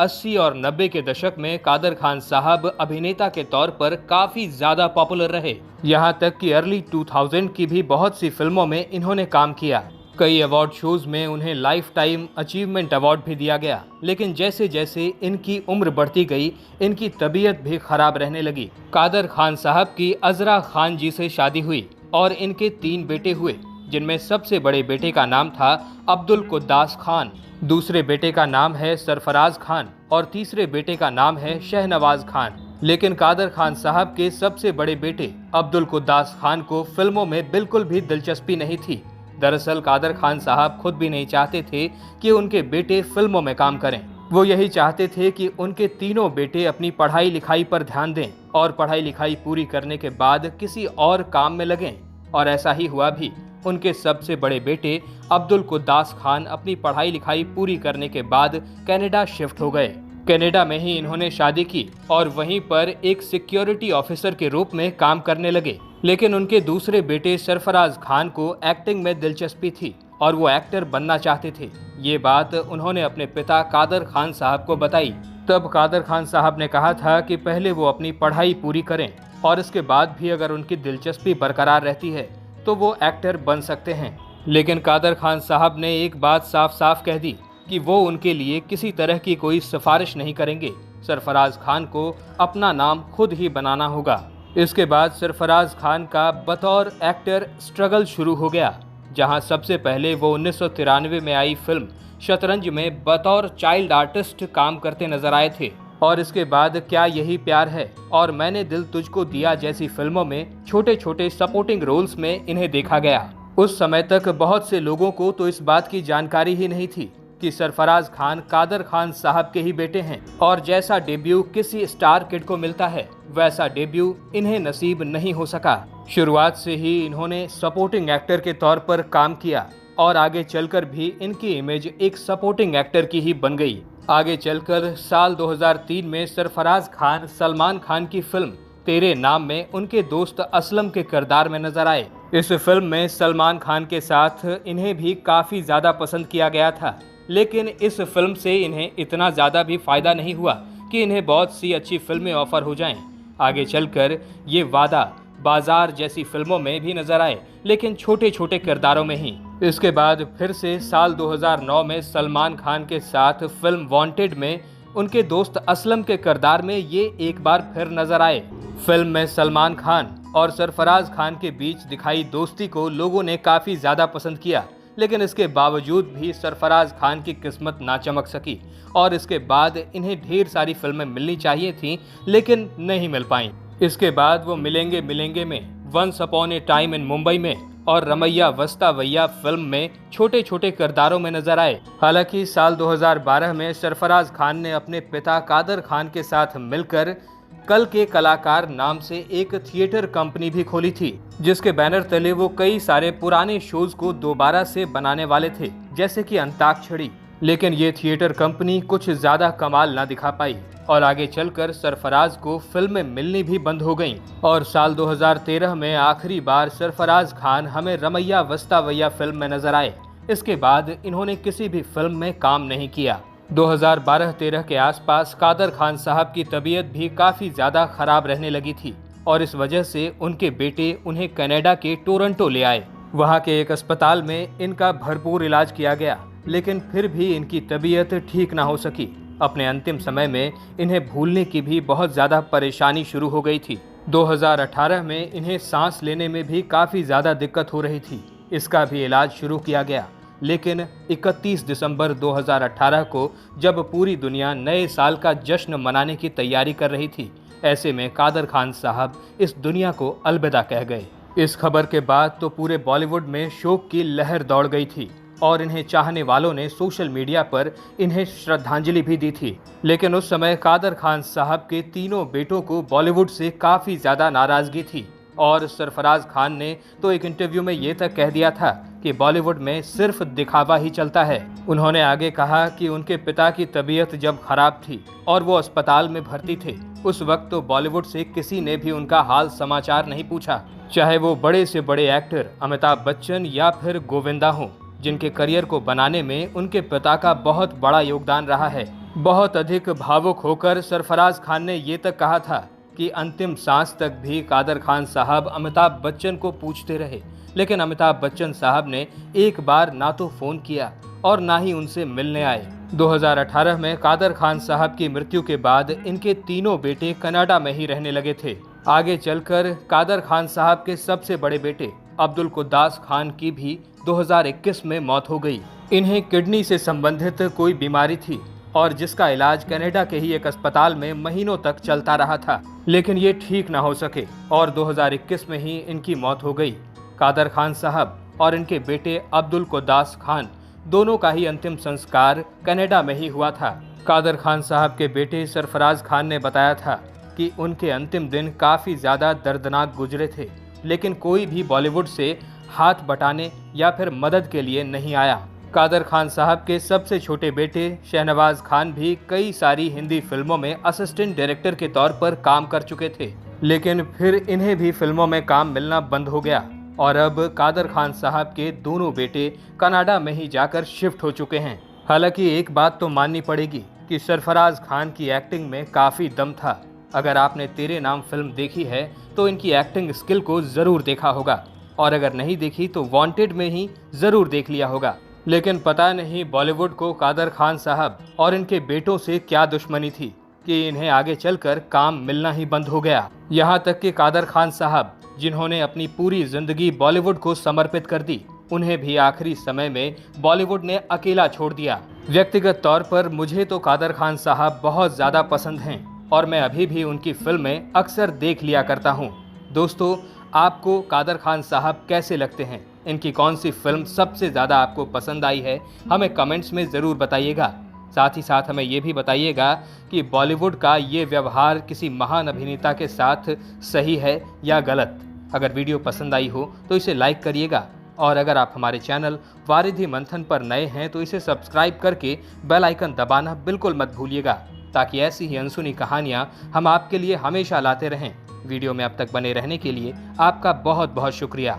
80 और 90 के दशक में कादर खान साहब अभिनेता के तौर पर काफी ज्यादा पॉपुलर रहे। यहाँ तक कि अर्ली 2000 की भी बहुत सी फिल्मों में इन्होंने काम किया। कई अवार्ड शोज में उन्हें लाइफ टाइम अचीवमेंट अवार्ड भी दिया गया। लेकिन जैसे जैसे इनकी उम्र बढ़ती गई, इनकी तबीयत भी खराब रहने लगी। कादर खान साहब की अजरा खान जी से शादी हुई और इनके 3 बेटे हुए, जिनमें सबसे बड़े बेटे का नाम था अब्दुल कुद्दास खान, दूसरे बेटे का नाम है सरफराज खान और तीसरे बेटे का नाम है शहनवाज खान। लेकिन कादर खान साहब के सबसे बड़े बेटे अब्दुल कुद्दास खान को फिल्मों में बिल्कुल भी दिलचस्पी नहीं थी। दरअसल कादर खान साहब खुद भी नहीं चाहते थे कि उनके बेटे फिल्मों में काम करें। वो यही चाहते थे कि उनके तीनों बेटे अपनी पढ़ाई लिखाई पर ध्यान दें और पढ़ाई लिखाई पूरी करने के बाद किसी और काम में लगें। और ऐसा ही हुआ भी। उनके सबसे बड़े बेटे अब्दुल कुद्दास खान अपनी पढ़ाई लिखाई पूरी करने के बाद कनाडा शिफ्ट हो गए। कनाडा में ही इन्होंने शादी की और वहीं पर एक सिक्योरिटी ऑफिसर के रूप में काम करने लगे। लेकिन उनके दूसरे बेटे सरफराज खान को एक्टिंग में दिलचस्पी थी और वो एक्टर बनना चाहते थे। ये बात उन्होंने अपने पिता कादर खान साहब को बताई। तब कादर खान साहब ने कहा था कि पहले वो अपनी पढ़ाई पूरी करें और इसके बाद भी अगर उनकी दिलचस्पी बरकरार रहती है तो वो एक्टर बन सकते हैं। लेकिन कादर खान साहब ने एक बात साफ साफ कह दी कि वो उनके लिए किसी तरह की कोई सिफारिश नहीं करेंगे। सरफराज खान को अपना नाम खुद ही बनाना होगा। इसके बाद सरफराज खान का बतौर एक्टर स्ट्रगल शुरू हो गया, जहां सबसे पहले वो 1993 में आई फिल्म शतरंज में बतौर चाइल्ड आर्टिस्ट काम करते नजर आए थे। और इसके बाद क्या यही प्यार है और मैंने दिल तुझको दिया जैसी फिल्मों में छोटे छोटे सपोर्टिंग रोल्स में इन्हें देखा गया। उस समय तक बहुत से लोगों को तो इस बात की जानकारी ही नहीं थी कि सरफराज खान कादर खान साहब के ही बेटे हैं। और जैसा डेब्यू किसी स्टार किड को मिलता है, वैसा डेब्यू इन्हें नसीब नहीं हो सका। शुरुआत से ही इन्होंने सपोर्टिंग एक्टर के तौर पर काम किया और आगे चलकर भी इनकी इमेज एक सपोर्टिंग एक्टर की ही बन गई। आगे चलकर साल 2003 में सरफराज खान सलमान खान की फिल्म तेरे नाम में उनके दोस्त असलम के किरदार में नजर आए। इस फिल्म में सलमान खान के साथ इन्हें भी काफी ज्यादा पसंद किया गया था। लेकिन इस फिल्म से इन्हें इतना ज्यादा भी फायदा नहीं हुआ कि इन्हें बहुत सी अच्छी फिल्में ऑफर हो जाएं। आगे चलकर ये वादा, बाजार जैसी फिल्मों में भी नजर आए, लेकिन छोटे छोटे किरदारों में ही। इसके बाद फिर से साल 2009 में सलमान खान के साथ फिल्म वांटेड में उनके दोस्त असलम के किरदार में ये एक बार फिर नजर आए। फिल्म में सलमान खान और सरफराज खान के बीच दिखाई दोस्ती को लोगों ने काफी ज्यादा पसंद किया। लेकिन इसके बावजूद भी सरफराज खान की किस्मत ना चमक सकी और इसके बाद इन्हें ढेर सारी फिल्में मिलनी चाहिए थीं, लेकिन नहीं मिल पाईं। इसके बाद वो मिलेंगे मिलेंगे में, once upon a time in Mumbai में और रमैया वस्तावैया फिल्म में छोटे छोटे किरदारों में नजर आए। हालांकि साल 2012 में सरफराज खान ने अपने पिता कादर खान के साथ मिलकर कल के कलाकार नाम से एक थिएटर कंपनी भी खोली थी, जिसके बैनर तले वो कई सारे पुराने शोज को दोबारा से बनाने वाले थे, जैसे कि अंताक्षरी। लेकिन ये थिएटर कंपनी कुछ ज्यादा कमाल ना दिखा पाई और आगे चलकर सरफराज को फिल्में मिलनी भी बंद हो गईं। और साल 2013 में आखिरी बार सरफराज खान हमें रमैया वस्तावैया फिल्म में नजर आए। इसके बाद इन्होंने किसी भी फिल्म में काम नहीं किया। 2012-13 के आसपास कादर खान साहब की तबीयत भी काफी ज्यादा खराब रहने लगी थी और इस वजह से उनके बेटे उन्हें कनाडा के टोरंटो ले आए। वहां के एक अस्पताल में इनका भरपूर इलाज किया गया, लेकिन फिर भी इनकी तबीयत ठीक ना हो सकी। अपने अंतिम समय में इन्हें भूलने की भी बहुत ज्यादा परेशानी शुरू हो गई थी। 2018 में इन्हें सांस लेने में भी काफी ज्यादा दिक्कत हो रही थी। इसका भी इलाज शुरू किया गया, लेकिन 31 दिसंबर 2018 को जब पूरी दुनिया नए साल का जश्न मनाने की तैयारी कर रही थी, ऐसे में कादर खान साहब इस दुनिया को अलविदा कह गए। इस खबर के बाद तो पूरे बॉलीवुड में शोक की लहर दौड़ गई थी और इन्हें चाहने वालों ने सोशल मीडिया पर इन्हें श्रद्धांजलि भी दी थी। लेकिन उस समय कादर खान साहब के तीनों बेटों को बॉलीवुड से काफी ज्यादा नाराजगी थी और सरफराज खान ने तो एक इंटरव्यू में ये तक कह दिया था कि बॉलीवुड में सिर्फ दिखावा ही चलता है। उन्होंने आगे कहा कि उनके पिता की तबीयत जब खराब थी और वो अस्पताल में भर्ती थे, उस वक्त तो बॉलीवुड से किसी ने भी उनका हाल समाचार नहीं पूछा, चाहे वो बड़े से बड़े एक्टर अमिताभ बच्चन या फिर गोविंदा हों, जिनके करियर को बनाने में उनके पिता का बहुत बड़ा योगदान रहा है। बहुत अधिक भावुक होकर सरफराज खान ने ये तक कहा था कि अंतिम सांस तक भी कादर खान साहब अमिताभ बच्चन को पूछते रहे, लेकिन अमिताभ बच्चन साहब ने एक बार ना तो फोन किया और ना ही उनसे मिलने आए। 2018 में कादर खान साहब की मृत्यु के बाद इनके तीनों बेटे कनाडा में ही रहने लगे थे। आगे चलकर कादर खान साहब के सबसे बड़े बेटे अब्दुल कुद्दास खान की भी 2021 में मौत हो गई। इन्हें किडनी से संबंधित कोई बीमारी थी और जिसका इलाज कनाडा के ही एक अस्पताल में महीनों तक चलता रहा था, लेकिन ये ठीक ना हो सके और 2021 में ही इनकी मौत हो गई। कादर खान साहब और इनके बेटे अब्दुल कुद्दास खान दोनों का ही अंतिम संस्कार कनाडा में ही हुआ था। कादर खान साहब के बेटे सरफराज खान ने बताया था कि उनके अंतिम दिन काफी ज्यादा दर्दनाक गुजरे थे, लेकिन कोई भी बॉलीवुड से हाथ बटाने या फिर मदद के लिए नहीं आया। कादर खान साहब के सबसे छोटे बेटे शहनवाज खान भी कई सारी हिंदी फिल्मों में असिस्टेंट डायरेक्टर के तौर पर काम कर चुके थे, लेकिन फिर इन्हें भी फिल्मों में काम मिलना बंद हो गया और अब कादर खान साहब के दोनों बेटे कनाडा में ही जाकर शिफ्ट हो चुके हैं। हालांकि एक बात तो माननी पड़ेगी कि सरफराज खान की एक्टिंग में काफी दम था। अगर आपने तेरे नाम फिल्म देखी है तो इनकी एक्टिंग स्किल को जरूर देखा होगा, और अगर नहीं देखी तो वांटेड में ही जरूर देख लिया होगा। लेकिन पता नहीं बॉलीवुड को कादर खान साहब और इनके बेटों से क्या दुश्मनी थी कि इन्हें आगे चलकर काम मिलना ही बंद हो गया। यहाँ तक कि कादर खान साहब, जिन्होंने अपनी पूरी जिंदगी बॉलीवुड को समर्पित कर दी, उन्हें भी आखिरी समय में बॉलीवुड ने अकेला छोड़ दिया। व्यक्तिगत तौर पर मुझे तो कादर खान साहब बहुत ज्यादा पसंद हैं और मैं अभी भी उनकी फिल्में अक्सर देख लिया करता हूँ। दोस्तों, आपको कादर खान साहब कैसे लगते हैं? इनकी कौन सी फिल्म सबसे ज़्यादा आपको पसंद आई है? हमें कमेंट्स में ज़रूर बताइएगा। साथ ही साथ हमें ये भी बताइएगा कि बॉलीवुड का ये व्यवहार किसी महान अभिनेता के साथ सही है या गलत। अगर वीडियो पसंद आई हो तो इसे लाइक करिएगा, और अगर आप हमारे चैनल वारिधि मंथन पर नए हैं तो इसे सब्सक्राइब करके बेल आइकन दबाना बिल्कुल मत भूलिएगा, ताकि ऐसी ही अनसुनी कहानियाँ हम आपके लिए हमेशा लाते रहें। वीडियो में अब तक बने रहने के लिए आपका बहुत बहुत शुक्रिया।